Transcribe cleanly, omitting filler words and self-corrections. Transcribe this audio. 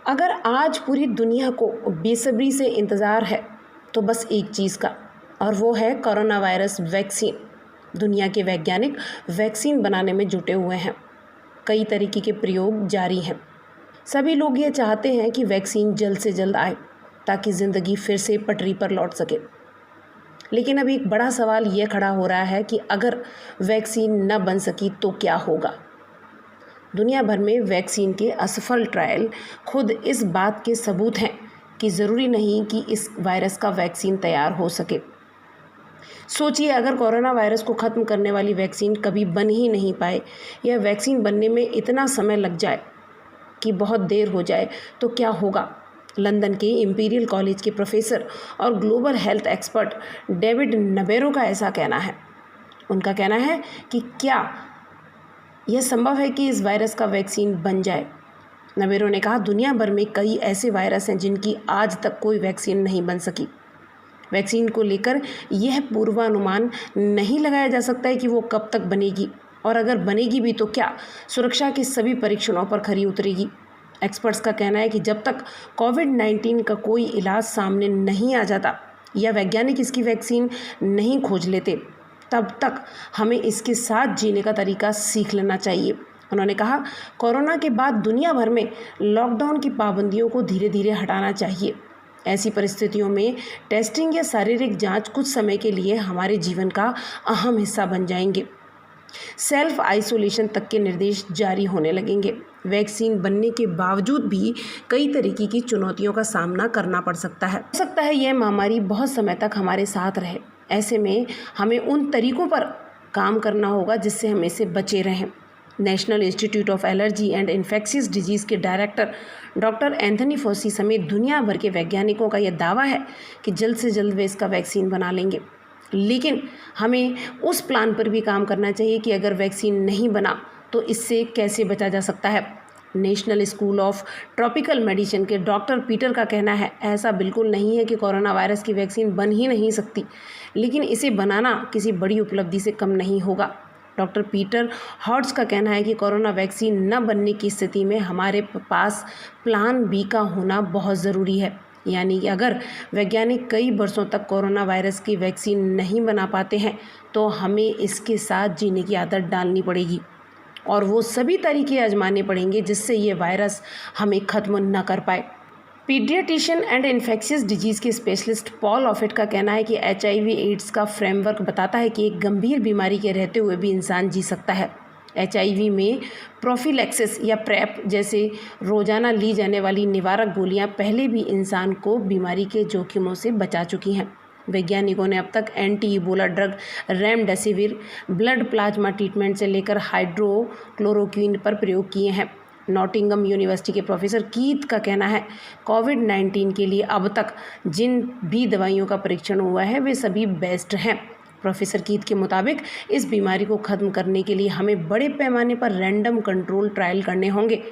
अगर आज पूरी दुनिया को बेसब्री से इंतज़ार है तो बस एक चीज़ का, और वो है कोरोना वायरस वैक्सीन। दुनिया के वैज्ञानिक वैक्सीन बनाने में जुटे हुए हैं। कई तरीके के प्रयोग जारी हैं। सभी लोग ये चाहते हैं कि वैक्सीन जल्द से जल्द आए ताकि ज़िंदगी फिर से पटरी पर लौट सके। लेकिन अब एक बड़ा सवाल ये खड़ा हो रहा है कि अगर वैक्सीन न बन सकी तो क्या होगा। दुनिया भर में वैक्सीन के असफल ट्रायल खुद इस बात के सबूत हैं कि ज़रूरी नहीं कि इस वायरस का वैक्सीन तैयार हो सके। सोचिए, अगर कोरोना वायरस को ख़त्म करने वाली वैक्सीन कभी बन ही नहीं पाए या वैक्सीन बनने में इतना समय लग जाए कि बहुत देर हो जाए तो क्या होगा। लंदन के इंपीरियल कॉलेज के प्रोफेसर और ग्लोबल हेल्थ एक्सपर्ट डेविड नबेरो का ऐसा कहना है। उनका कहना है कि क्या यह संभव है कि इस वायरस का वैक्सीन बन जाए। नबेरो ने कहा, दुनिया भर में कई ऐसे वायरस हैं जिनकी आज तक कोई वैक्सीन नहीं बन सकी। वैक्सीन को लेकर यह पूर्वानुमान नहीं लगाया जा सकता है कि वो कब तक बनेगी, और अगर बनेगी भी तो क्या सुरक्षा के सभी परीक्षणों पर खरी उतरेगी। एक्सपर्ट्स का कहना है कि जब तक कोविड-19 का कोई इलाज सामने नहीं आ जाता या वैज्ञानिक इसकी वैक्सीन नहीं खोज लेते, तब तक हमें इसके साथ जीने का तरीका सीख लेना चाहिए। उन्होंने कहा, कोरोना के बाद दुनिया भर में लॉकडाउन की पाबंदियों को धीरे धीरे हटाना चाहिए। ऐसी परिस्थितियों में टेस्टिंग या शारीरिक जांच कुछ समय के लिए हमारे जीवन का अहम हिस्सा बन जाएंगे। सेल्फ आइसोलेशन तक के निर्देश जारी होने लगेंगे। वैक्सीन बनने के बावजूद भी कई तरीके की चुनौतियों का सामना करना पड़ सकता है। हो सकता है यह महामारी बहुत समय तक हमारे साथ रहे। ऐसे में हमें उन तरीकों पर काम करना होगा जिससे हम इससे बचे रहें। National institute of allergy and infectious disease के डायरेक्टर डॉक्टर एंथनी फॉसी समेत दुनिया भर के वैज्ञानिकों का यह दावा है कि जल्द से जल्द वे इसका वैक्सीन बना लेंगे। लेकिन हमें उस प्लान पर भी काम करना चाहिए कि अगर वैक्सीन नहीं बना तो इससे कैसे बचा जा सकता है। National school of tropical medicine के डॉक्टर पीटर का कहना है, ऐसा बिल्कुल नहीं है कि कोरोना वायरस की वैक्सीन बन ही नहीं सकती, लेकिन इसे बनाना किसी बड़ी उपलब्धि से कम नहीं होगा। डॉक्टर पीटर हॉर्ट्स का कहना है कि कोरोना वैक्सीन न बनने की स्थिति में हमारे पास प्लान बी का होना बहुत ज़रूरी है। यानी कि अगर वैज्ञानिक कई वर्षों तक कोरोना वायरस की वैक्सीन नहीं बना पाते हैं तो हमें इसके साथ जीने की आदत डालनी पड़ेगी और वो सभी तरीके आजमाने पड़ेंगे जिससे ये वायरस हमें ख़त्म न कर पाए। पीडियाट्रिशियन एंड इन्फेक्शियस डिजीज़ के स्पेशलिस्ट पॉल ऑफिट का कहना है कि HIV एड्स का फ्रेमवर्क बताता है कि एक गंभीर बीमारी के रहते हुए भी इंसान जी सकता है। HIV में प्रोफिलैक्सिस या प्रेप जैसे रोज़ाना ली जाने वाली निवारक गोलियां पहले भी इंसान को बीमारी के जोखिमों से बचा चुकी हैं। वैज्ञानिकों ने अब तक anti Ebola drug remdesivir, blood plasma treatment से लेकर हाइड्रोक्लोरोक्विन पर प्रयोग किए हैं। नॉटिंगम यूनिवर्सिटी के प्रोफेसर कीथ का कहना है, कोविड-19 के लिए अब तक जिन भी दवाइयों का परीक्षण हुआ है वे सभी बेस्ट हैं। प्रोफेसर कीथ के मुताबिक इस बीमारी को ख़त्म करने के लिए हमें बड़े पैमाने पर रैंडम कंट्रोल ट्रायल करने होंगे